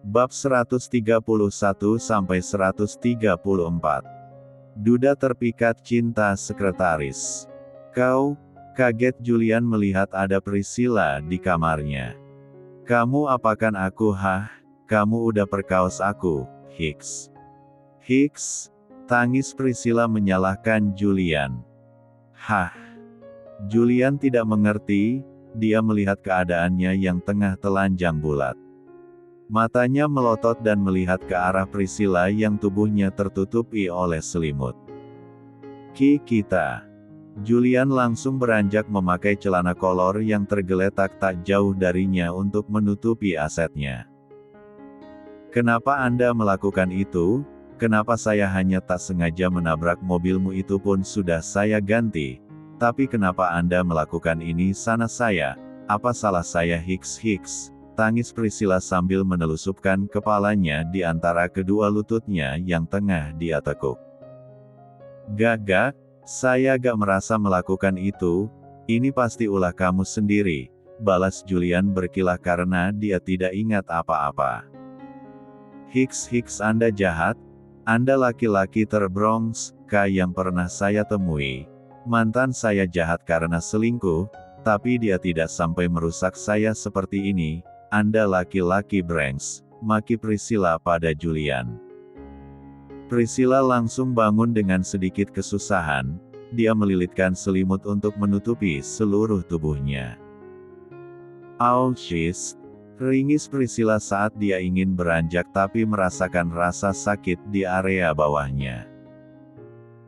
Bab 131-134. Duda terpikat cinta sekretaris. Kau, kaget Julian melihat ada Priscilla di kamarnya. Kamu apakan aku? Hah? Kamu udah perkaos aku, Hicks. Hicks, tangis Priscilla menyalahkan Julian. Hah? Julian tidak mengerti, dia melihat keadaannya yang tengah telanjang bulat. Matanya melotot dan melihat ke arah Priscilla yang tubuhnya tertutupi oleh selimut. Kita. Julian langsung beranjak memakai celana kolor yang tergeletak tak jauh darinya untuk menutupi asetnya. Kenapa Anda melakukan itu? Kenapa saya hanya tak sengaja menabrak mobilmu itu pun sudah saya ganti? Tapi kenapa Anda melakukan ini sana saya? Apa salah saya? Hicks. Tangis Priscilla sambil menelusupkan kepalanya di antara kedua lututnya yang tengah dia tekuk. Gak, saya gak merasa melakukan itu, ini pasti ulah kamu sendiri, balas Julian berkilah karena dia tidak ingat apa-apa. Hicks, Anda jahat, Anda laki-laki terbrongs, yang pernah saya temui. Mantan saya jahat karena selingkuh, tapi dia tidak sampai merusak saya seperti ini. Anda laki-laki brengsek, maki Priscilla pada Julian. Priscilla langsung bangun dengan sedikit kesusahan, dia melilitkan selimut untuk menutupi seluruh tubuhnya. Ouch, ringis Priscilla saat dia ingin beranjak tapi merasakan rasa sakit di area bawahnya.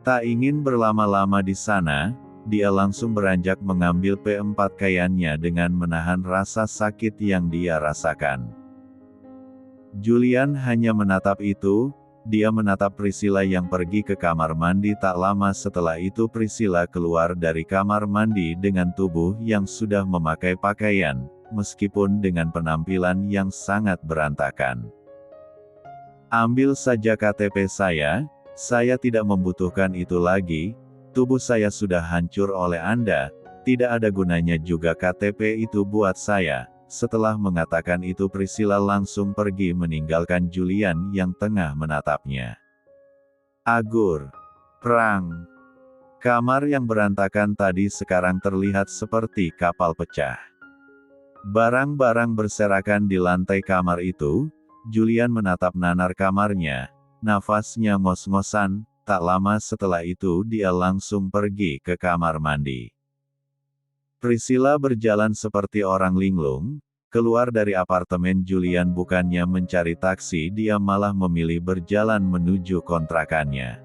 Tak ingin berlama-lama di sana, dia langsung beranjak mengambil P4 kayannya dengan menahan rasa sakit yang dia rasakan. Julian hanya menatap itu, dia menatap Priscilla yang pergi ke kamar mandi. Tak lama setelah itu Priscilla keluar dari kamar mandi dengan tubuh yang sudah memakai pakaian, meskipun dengan penampilan yang sangat berantakan. Ambil saja KTP saya tidak membutuhkan itu lagi. Tubuh saya sudah hancur oleh Anda, tidak ada gunanya juga KTP itu buat saya. Setelah mengatakan itu Priscilla langsung pergi meninggalkan Julian yang tengah menatapnya. Agur. Perang. Kamar yang berantakan tadi sekarang terlihat seperti kapal pecah. Barang-barang berserakan di lantai kamar itu. Julian menatap nanar kamarnya, nafasnya ngos-ngosan. Tak lama setelah itu dia langsung pergi ke kamar mandi. Priscilla berjalan seperti orang linglung, keluar dari apartemen Julian. Bukannya mencari taksi, dia malah memilih berjalan menuju kontrakannya.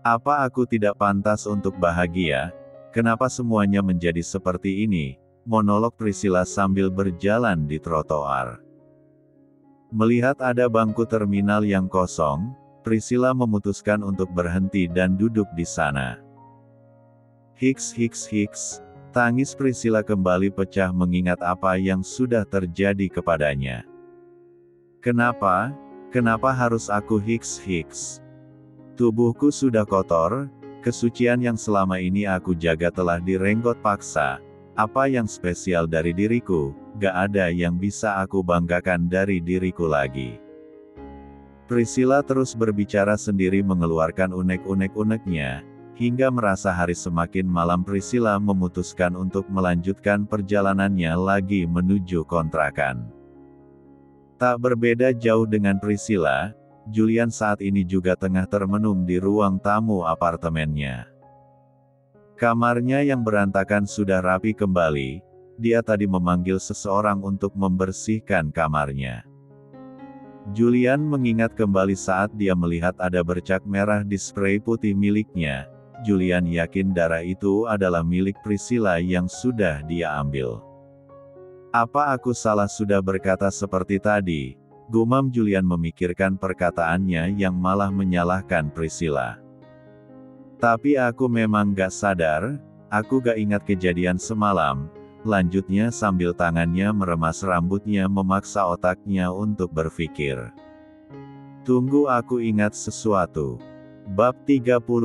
Apa aku tidak pantas untuk bahagia? Kenapa semuanya menjadi seperti ini? Monolog Priscilla sambil berjalan di trotoar. Melihat ada bangku terminal yang kosong, Priscilla memutuskan untuk berhenti dan duduk di sana. Hicks, tangis Priscilla kembali pecah mengingat apa yang sudah terjadi kepadanya. Kenapa harus aku? Hicks. Tubuhku sudah kotor, kesucian yang selama ini aku jaga telah direnggot paksa. Apa yang spesial dari diriku? Gak ada yang bisa aku banggakan dari diriku lagi. Priscilla terus berbicara sendiri mengeluarkan unek-uneknya, hingga merasa hari semakin malam. Priscilla memutuskan untuk melanjutkan perjalanannya lagi menuju kontrakan. Tak berbeda jauh dengan Priscilla, Julian saat ini juga tengah termenung di ruang tamu apartemennya. Kamarnya yang berantakan sudah rapi kembali, dia tadi memanggil seseorang untuk membersihkan kamarnya. Julian mengingat kembali saat dia melihat ada bercak merah di spray putih miliknya. Julian yakin darah itu adalah milik Priscilla yang sudah dia ambil. Apa aku salah sudah berkata seperti tadi? Gumam Julian memikirkan perkataannya yang malah menyalahkan Priscilla. Tapi aku memang gak sadar, aku gak ingat kejadian semalam. Lanjutnya sambil tangannya meremas rambutnya memaksa otaknya untuk berpikir. Tunggu, aku ingat sesuatu. Bab 32.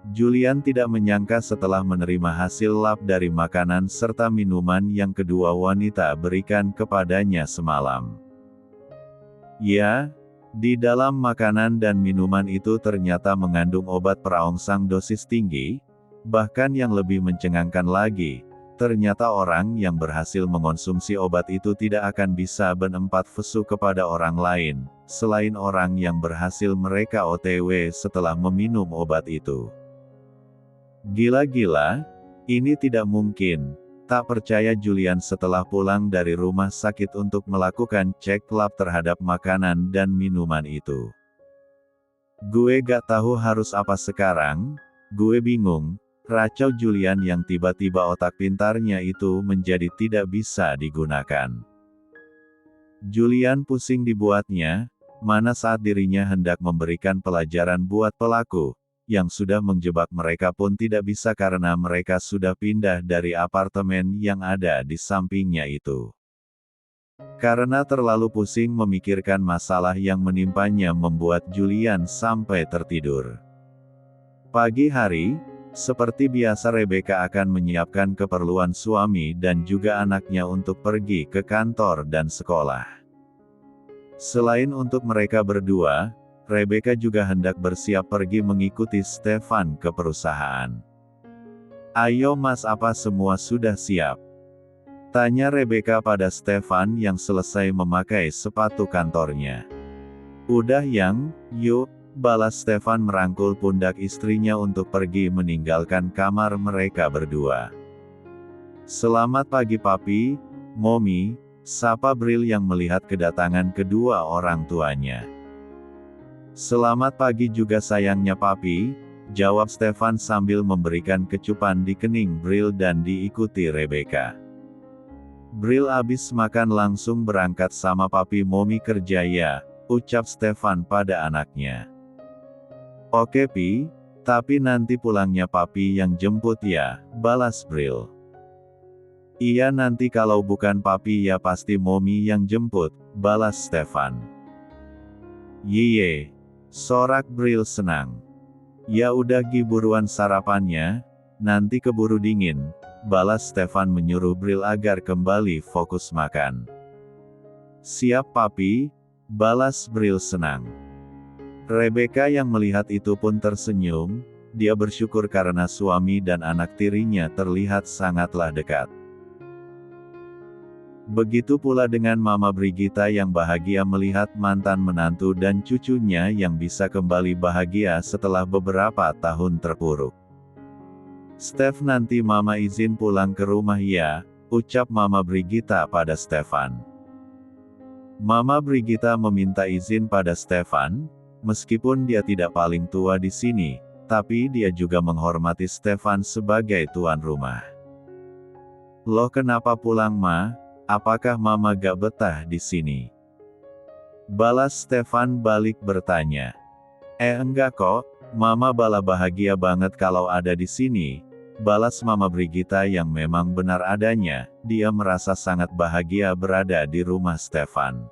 Julian tidak menyangka setelah menerima hasil lap dari makanan serta minuman yang kedua wanita berikan kepadanya semalam. Ya, di dalam makanan dan minuman itu ternyata mengandung obat perangsang dosis tinggi. Bahkan yang lebih mencengangkan lagi, ternyata orang yang berhasil mengonsumsi obat itu tidak akan bisa bernempatfesu kepada orang lain, selain orang yang berhasil mereka OTW setelah meminum obat itu. Gila-gila, ini tidak mungkin, tak percaya Julian setelah pulang dari rumah sakit untuk melakukan cek lab terhadap makanan dan minuman itu. Gue gak tahu harus apa sekarang, gue bingung. Racau Julian yang tiba-tiba otak pintarnya itu menjadi tidak bisa digunakan. Julian pusing dibuatnya, mana saat dirinya hendak memberikan pelajaran buat pelaku, yang sudah menjebak mereka pun tidak bisa karena mereka sudah pindah dari apartemen yang ada di sampingnya itu. Karena terlalu pusing memikirkan masalah yang menimpanya membuat Julian sampai tertidur. Pagi hari, seperti biasa Rebecca akan menyiapkan keperluan suami dan juga anaknya untuk pergi ke kantor dan sekolah. Selain untuk mereka berdua, Rebecca juga hendak bersiap pergi mengikuti Stefan ke perusahaan. "Ayo Mas, apa semua sudah siap?" tanya Rebecca pada Stefan yang selesai memakai sepatu kantornya. "Udah Yang, yuk," balas Stefan merangkul pundak istrinya untuk pergi meninggalkan kamar mereka berdua. "Selamat pagi Papi, Momi," sapa Bril yang melihat kedatangan kedua orang tuanya. "Selamat pagi juga sayangnya Papi," jawab Stefan sambil memberikan kecupan di kening Bril dan diikuti Rebecca. "Bril abis makan langsung berangkat sama Papi Momi kerja ya," ucap Stefan pada anaknya. "Oke Pi, tapi nanti pulangnya Papi yang jemput ya," balas Bril. "Iya nanti kalau bukan Papi ya pasti Momi yang jemput," balas Stefan. "Yiye," sorak Bril senang. "Ya udah Gi buruan sarapannya, nanti keburu dingin," balas Stefan menyuruh Bril agar kembali fokus makan. "Siap Papi," balas Bril senang. Rebecca yang melihat itu pun tersenyum, dia bersyukur karena suami dan anak tirinya terlihat sangatlah dekat. Begitu pula dengan Mama Brigita yang bahagia melihat mantan menantu dan cucunya yang bisa kembali bahagia setelah beberapa tahun terpuruk. "Stef nanti Mama izin pulang ke rumah ya," ucap Mama Brigita pada Stefan. Mama Brigita meminta izin pada Stefan. Meskipun dia tidak paling tua di sini, tapi dia juga menghormati Stefan sebagai tuan rumah. "Loh kenapa pulang Ma? Apakah Mama gak betah di sini?" balas Stefan balik bertanya. Enggak kok, Mama bala bahagia banget kalau ada di sini," balas Mama Brigita yang memang benar adanya, dia merasa sangat bahagia berada di rumah Stefan.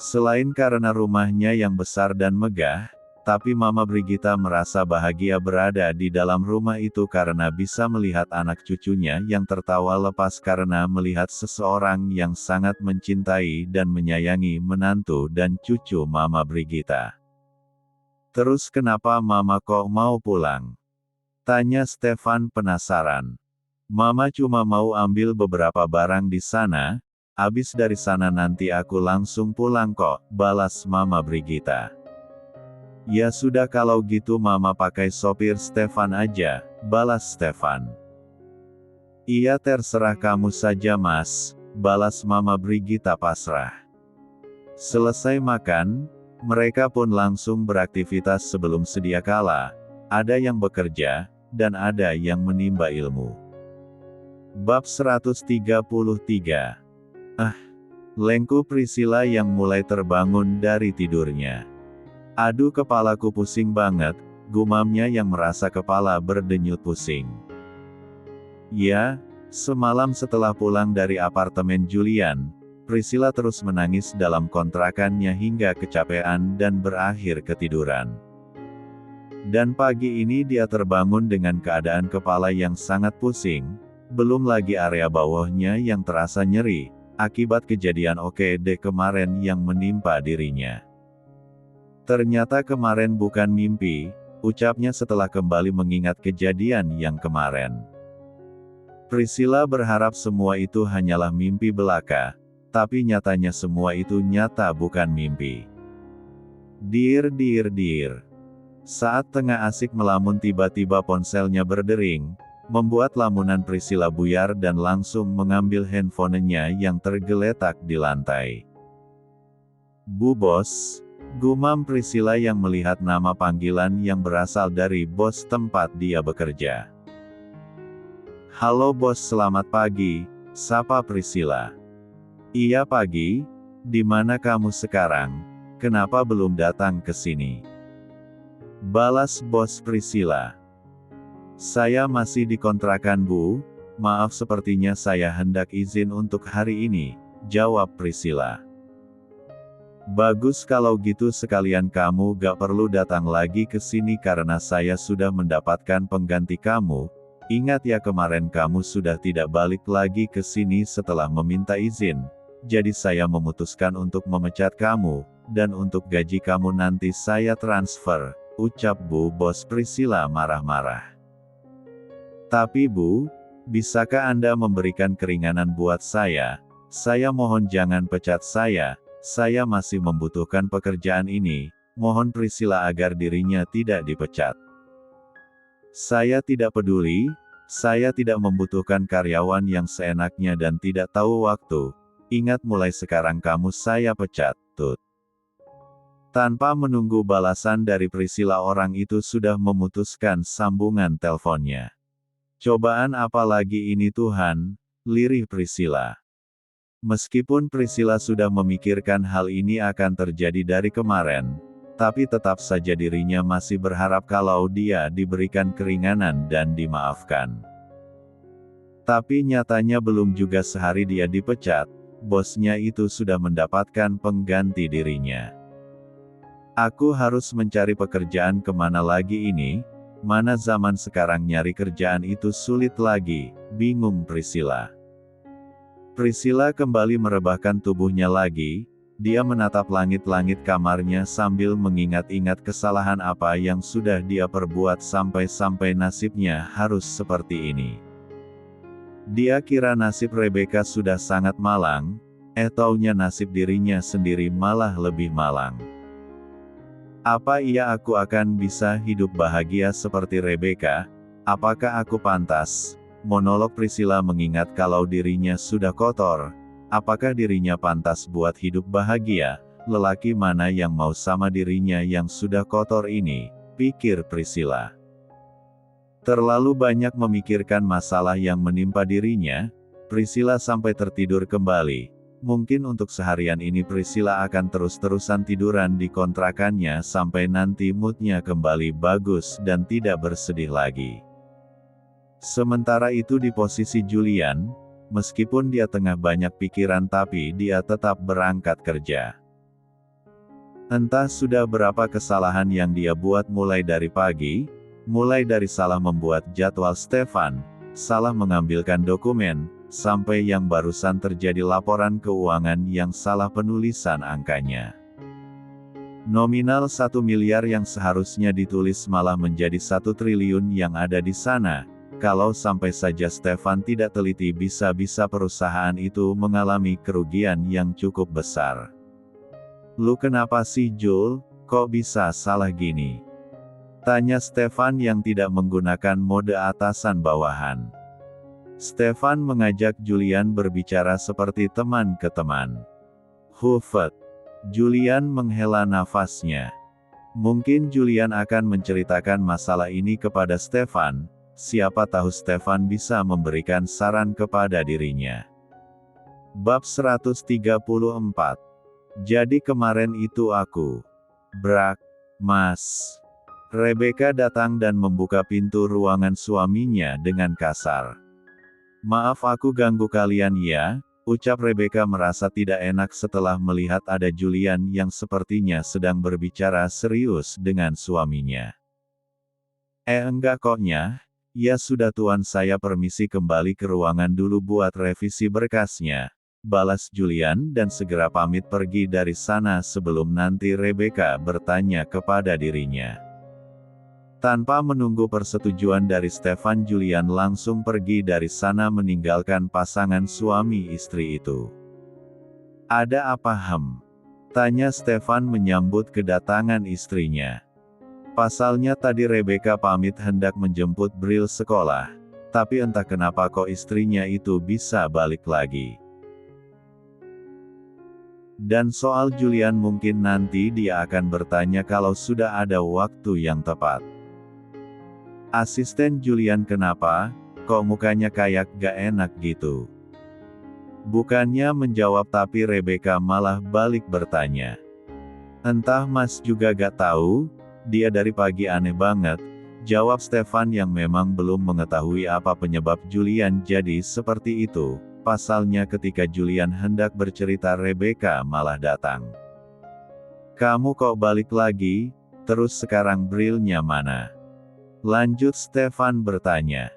Selain karena rumahnya yang besar dan megah, tapi Mama Brigita merasa bahagia berada di dalam rumah itu karena bisa melihat anak cucunya yang tertawa lepas karena melihat seseorang yang sangat mencintai dan menyayangi menantu dan cucu Mama Brigita. "Terus kenapa Mama kok mau pulang?" tanya Stefan penasaran. "Mama cuma mau ambil beberapa barang di sana. Abis dari sana nanti aku langsung pulang kok," balas Mama Brigita. "Ya sudah kalau gitu Mama pakai sopir Stefan aja," balas Stefan. "Iya terserah kamu saja Mas," balas Mama Brigita pasrah. Selesai makan, mereka pun langsung beraktivitas sebelum sedia kala, ada yang bekerja, dan ada yang menimba ilmu. Bab 133. Lengku Priscilla yang mulai terbangun dari tidurnya. "Aduh kepalaku pusing banget," gumamnya yang merasa kepala berdenyut pusing. Ya, semalam setelah pulang dari apartemen Julian, Priscilla terus menangis dalam kontrakannya hingga kecapean dan berakhir ketiduran. Dan pagi ini dia terbangun dengan keadaan kepala yang sangat pusing, belum lagi area bawahnya yang terasa nyeri, akibat kejadian OKD kemarin yang menimpa dirinya. Ternyata kemarin bukan mimpi, ucapnya setelah kembali mengingat kejadian yang kemarin. Priscilla berharap semua itu hanyalah mimpi belaka, tapi nyatanya semua itu nyata bukan mimpi. Dir. Saat tengah asik melamun tiba-tiba ponselnya berdering, membuat lamunan Priscilla buyar dan langsung mengambil handphonenya yang tergeletak di lantai. "Bu Bos," gumam Priscilla yang melihat nama panggilan yang berasal dari bos tempat dia bekerja. "Halo bos, selamat pagi," sapa Priscilla. "Iya pagi, di mana kamu sekarang? Kenapa belum datang ke sini?" balas bos Priscilla. "Saya masih di kontrakan Bu, maaf sepertinya saya hendak izin untuk hari ini," jawab Priscilla. "Bagus kalau gitu sekalian kamu gak perlu datang lagi ke sini karena saya sudah mendapatkan pengganti kamu. Ingat ya kemarin kamu sudah tidak balik lagi ke sini setelah meminta izin, jadi saya memutuskan untuk memecat kamu, dan untuk gaji kamu nanti saya transfer," ucap Bu Bos Priscilla marah-marah. "Tapi Bu, bisakah Anda memberikan keringanan buat saya? Saya mohon jangan pecat saya masih membutuhkan pekerjaan ini," mohon Priscilla agar dirinya tidak dipecat. "Saya tidak peduli, saya tidak membutuhkan karyawan yang seenaknya dan tidak tahu waktu. Ingat mulai sekarang kamu saya pecat, tut." Tanpa menunggu balasan dari Priscilla, orang itu sudah memutuskan sambungan teleponnya. "Cobaan apa lagi ini Tuhan?" lirih Priscilla. Meskipun Priscilla sudah memikirkan hal ini akan terjadi dari kemarin, tapi tetap saja dirinya masih berharap kalau dia diberikan keringanan dan dimaafkan. Tapi nyatanya belum juga sehari dia dipecat, bosnya itu sudah mendapatkan pengganti dirinya. "Aku harus mencari pekerjaan kemana lagi ini? Mana zaman sekarang nyari kerjaan itu sulit lagi," bingung Priscilla. Priscilla kembali merebahkan tubuhnya lagi, dia menatap langit-langit kamarnya sambil mengingat-ingat kesalahan apa yang sudah dia perbuat sampai-sampai nasibnya harus seperti ini. Dia kira nasib Rebecca sudah sangat malang, taunya nasib dirinya sendiri malah lebih malang. "Apa iya aku akan bisa hidup bahagia seperti Rebecca? Apakah aku pantas?" monolog Priscilla mengingat kalau dirinya sudah kotor. Apakah dirinya pantas buat hidup bahagia? Lelaki mana yang mau sama dirinya yang sudah kotor ini, pikir Priscilla. Terlalu banyak memikirkan masalah yang menimpa dirinya, Priscilla sampai tertidur kembali. Mungkin untuk seharian ini Priscilla akan terus-terusan tiduran di kontrakannya sampai nanti moodnya kembali bagus dan tidak bersedih lagi. Sementara itu di posisi Julian, meskipun dia tengah banyak pikiran tapi dia tetap berangkat kerja. Entah sudah berapa kesalahan yang dia buat mulai dari pagi, mulai dari salah membuat jadwal Stefan, salah mengambilkan dokumen, sampai yang barusan terjadi laporan keuangan yang salah penulisan angkanya. Nominal 1 miliar yang seharusnya ditulis malah menjadi 1 triliun yang ada di sana. Kalau sampai saja Stefan tidak teliti bisa-bisa perusahaan itu mengalami kerugian yang cukup besar. "Lu kenapa sih Jul, kok bisa salah gini?" tanya Stefan yang tidak menggunakan mode atasan bawahan. Stefan mengajak Julian berbicara seperti teman ke teman. "Hufet." Julian menghela nafasnya. Mungkin Julian akan menceritakan masalah ini kepada Stefan, siapa tahu Stefan bisa memberikan saran kepada dirinya. Bab 134. Jadi kemarin itu aku. Brak, Mas. Rebecca datang dan membuka pintu ruangan suaminya dengan kasar. "Maaf aku ganggu kalian ya," ucap Rebecca merasa tidak enak setelah melihat ada Julian yang sepertinya sedang berbicara serius dengan suaminya. Enggak koknya. Ya sudah tuan, saya permisi kembali ke ruangan dulu buat revisi berkasnya. Balas Julian dan segera pamit pergi dari sana sebelum nanti Rebecca bertanya kepada dirinya. Tanpa menunggu persetujuan dari Stefan, Julian langsung pergi dari sana meninggalkan pasangan suami istri itu. Ada apa tanya Stefan menyambut kedatangan istrinya. Pasalnya tadi Rebecca pamit hendak menjemput Bril sekolah. Tapi entah kenapa kok istrinya itu bisa balik lagi. Dan soal Julian mungkin nanti dia akan bertanya kalau sudah ada waktu yang tepat. Asisten Julian, kenapa? Kok mukanya kayak gak enak gitu? Bukannya menjawab tapi Rebecca malah balik bertanya. Entah Mas juga gak tahu. Dia dari pagi aneh banget, jawab Stefan yang memang belum mengetahui apa penyebab Julian jadi seperti itu. Pasalnya ketika Julian hendak bercerita, Rebecca malah datang. Kamu kok balik lagi? Terus sekarang Brilnya mana? Lanjut Stefan bertanya.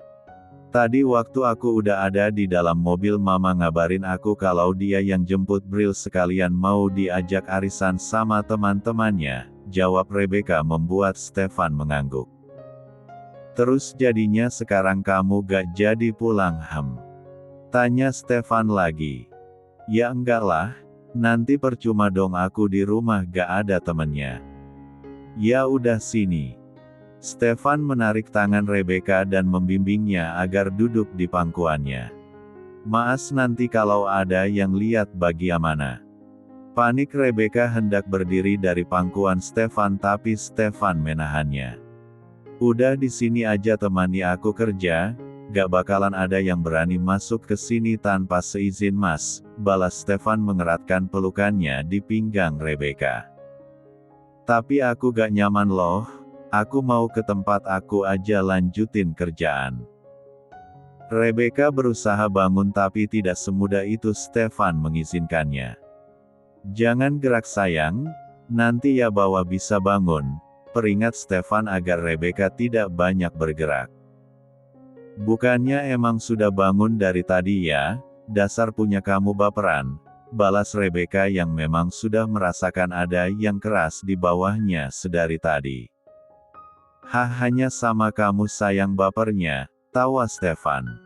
Tadi waktu aku udah ada di dalam mobil, Mama ngabarin aku kalau dia yang jemput Bril sekalian mau diajak arisan sama teman-temannya. Jawab Rebecca membuat Stefan mengangguk. Terus jadinya sekarang kamu gak jadi pulang tanya Stefan lagi. Ya enggak lah, nanti percuma dong aku di rumah gak ada temennya. Ya udah sini. Stefan menarik tangan Rebecca dan membimbingnya agar duduk di pangkuannya. Maas nanti kalau ada yang lihat bagaimana. Panik Rebecca hendak berdiri dari pangkuan Stefan tapi Stefan menahannya. Udah di sini aja temani aku kerja, gak bakalan ada yang berani masuk ke sini tanpa seizin Mas, balas Stefan mengeratkan pelukannya di pinggang Rebecca. Tapi aku gak nyaman loh, aku mau ke tempat aku aja lanjutin kerjaan. Rebecca berusaha bangun tapi tidak semudah itu Stefan mengizinkannya. Jangan gerak sayang, nanti ya bawa bisa bangun, peringat Stefan agar Rebecca tidak banyak bergerak. Bukannya emang sudah bangun dari tadi ya, dasar punya kamu baperan, balas Rebecca yang memang sudah merasakan ada yang keras di bawahnya sedari tadi. Hanya sama kamu sayang bapernya, tawa Stefan.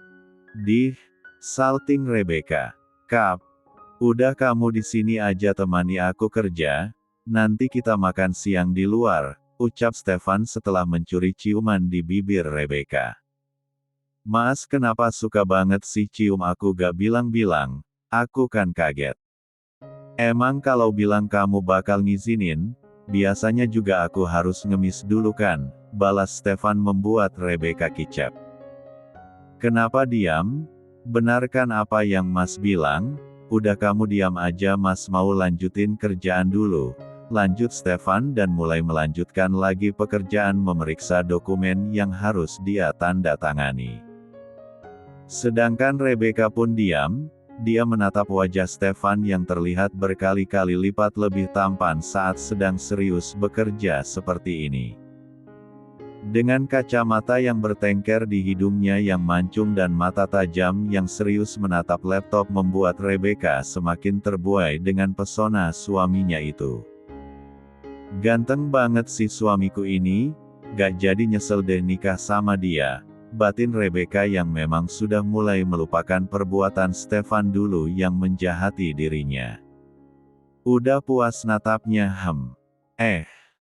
Salting Rebecca. Kap. Udah kamu di sini aja temani aku kerja, nanti kita makan siang di luar, ucap Stefan setelah mencuri ciuman di bibir Rebecca. Mas kenapa suka banget sih cium aku gak bilang-bilang, aku kan kaget. Emang kalau bilang kamu bakal ngizinin, biasanya juga aku harus ngemis dulu kan, balas Stefan membuat Rebecca kicap. Kenapa diam? Benarkan apa yang Mas bilang? Udah kamu diam aja, Mas mau lanjutin kerjaan dulu, lanjut Stefan dan mulai melanjutkan lagi pekerjaan memeriksa dokumen yang harus dia tanda tangani. Sedangkan Rebecca pun diam, dia menatap wajah Stefan yang terlihat berkali-kali lipat lebih tampan saat sedang serius bekerja seperti ini. Dengan kacamata yang bertengker di hidungnya yang mancung dan mata tajam yang serius menatap laptop membuat Rebecca semakin terbuai dengan pesona suaminya itu. Ganteng banget sih suamiku ini, gak jadi nyesel deh nikah sama dia, batin Rebecca yang memang sudah mulai melupakan perbuatan Stefan dulu yang menjahati dirinya. Udah puas natapnya